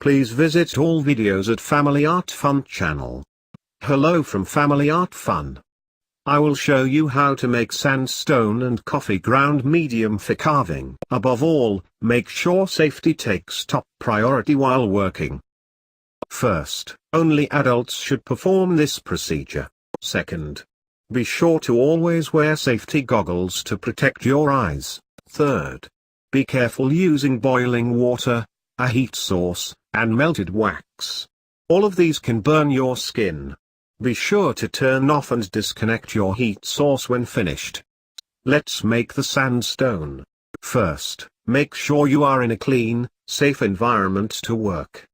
Please visit all videos at Family Art Fun channel. Hello from Family Art Fun. I will show you how to make sandstone and coffee ground medium for carving. Above all, make sure safety takes top priority while working. First, only adults should perform this procedure. Second, be sure to always wear safety goggles to protect your eyes. Third, be careful using boiling water, a heat source, and melted wax. All of these can burn your skin. Be sure to turn off and disconnect your heat source when finished. Let's make the sandstone. First, make sure you are in a clean, safe environment to work.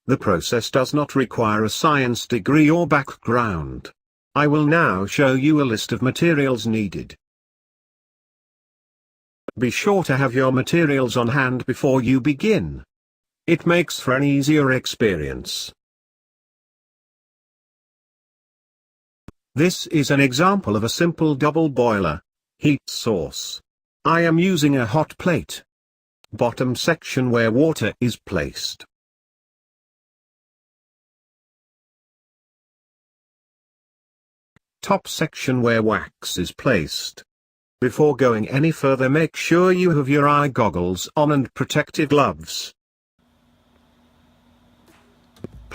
The process does not require a science degree or background. I will now show you a list of materials needed. Be sure to have your materials on hand before you begin. It makes for an easier experience. This is an example of a simple double boiler. Heat source. I am using a hot plate. Bottom section where water is placed. Top section where wax is placed. Before going any further, make sure you have your eye goggles on and protective gloves.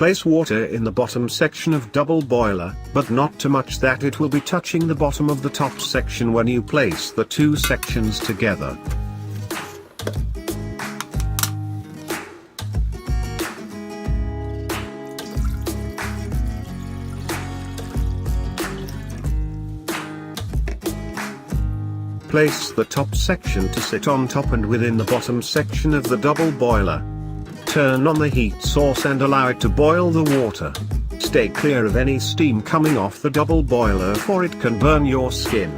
Place water in the bottom section of double boiler, but not too much that it will be touching the bottom of the top section when you place the two sections together. Place the top section to sit on top and within the bottom section of the double boiler. Turn on the heat source and allow it to boil the water. Stay clear of any steam coming off the double boiler, for it can burn your skin.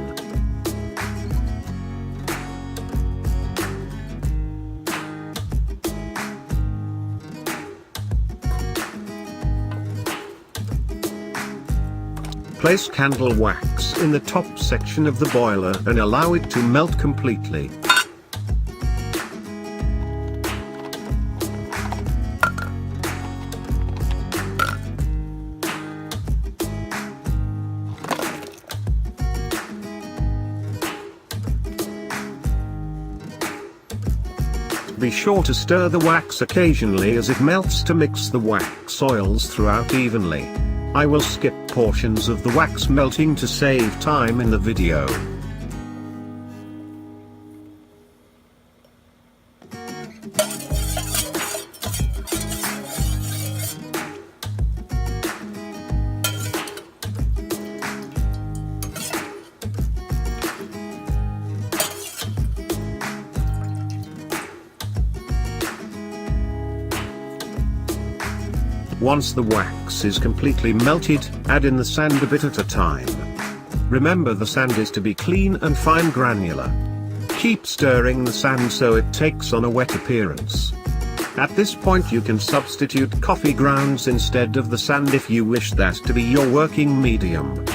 Place candle wax in the top section of the boiler and allow it to melt completely. Be sure to stir the wax occasionally as it melts to mix the wax oils throughout evenly. I will skip portions of the wax melting to save time in the video. Once the wax is completely melted, add in the sand a bit at a time. Remember, the sand is to be clean and fine granular. Keep stirring the sand so it takes on a wet appearance. At this point you can substitute coffee grounds instead of the sand if you wish that to be your working medium.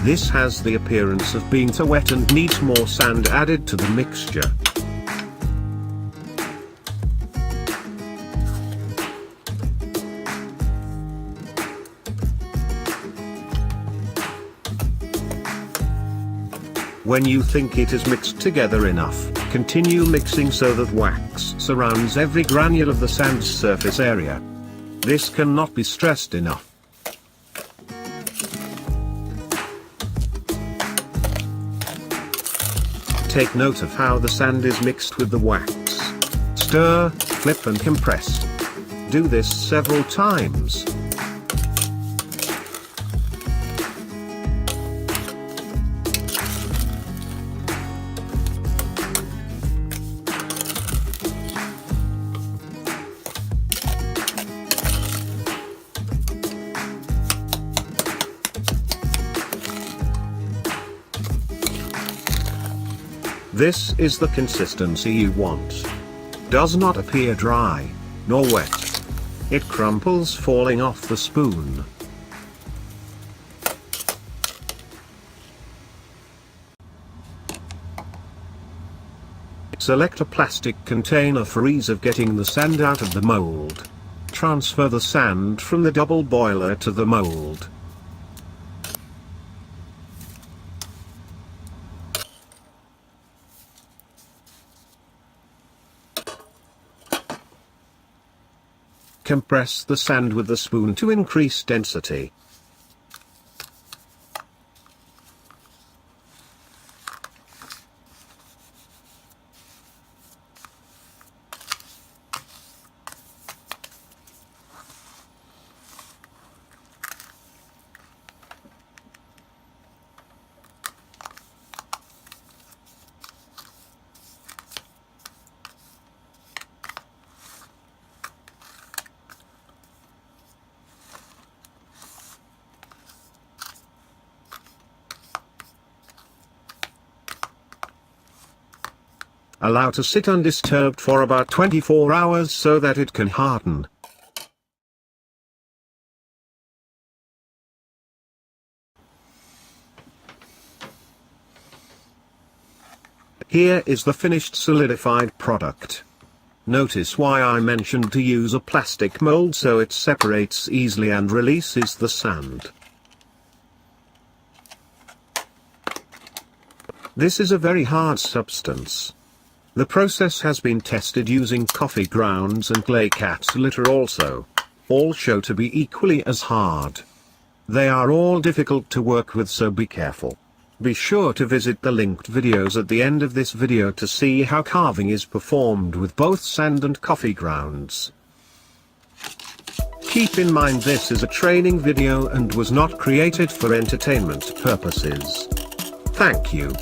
This has the appearance of being too wet and needs more sand added to the mixture. When you think it is mixed together enough, continue mixing so that wax surrounds every granule of the sand's surface area. This cannot be stressed enough. Take note of how the sand is mixed with the wax. Stir, flip and compress. Do this several times. This is the consistency you want. Does not appear dry, nor wet. It crumples, falling off the spoon. Select a plastic container for ease of getting the sand out of the mold. Transfer the sand from the double boiler to the mold. Compress the sand with the spoon to increase density. Allow to sit undisturbed for about 24 hours so that it can harden. Here is the finished solidified product. Notice why I mentioned to use a plastic mold, so it separates easily and releases the sand. This is a very hard substance. The process has been tested using coffee grounds and clay cat litter also. All show to be equally as hard. They are all difficult to work with, so be careful. Be sure to visit the linked videos at the end of this video to see how carving is performed with both sand and coffee grounds. Keep in mind this is a training video and was not created for entertainment purposes. Thank you.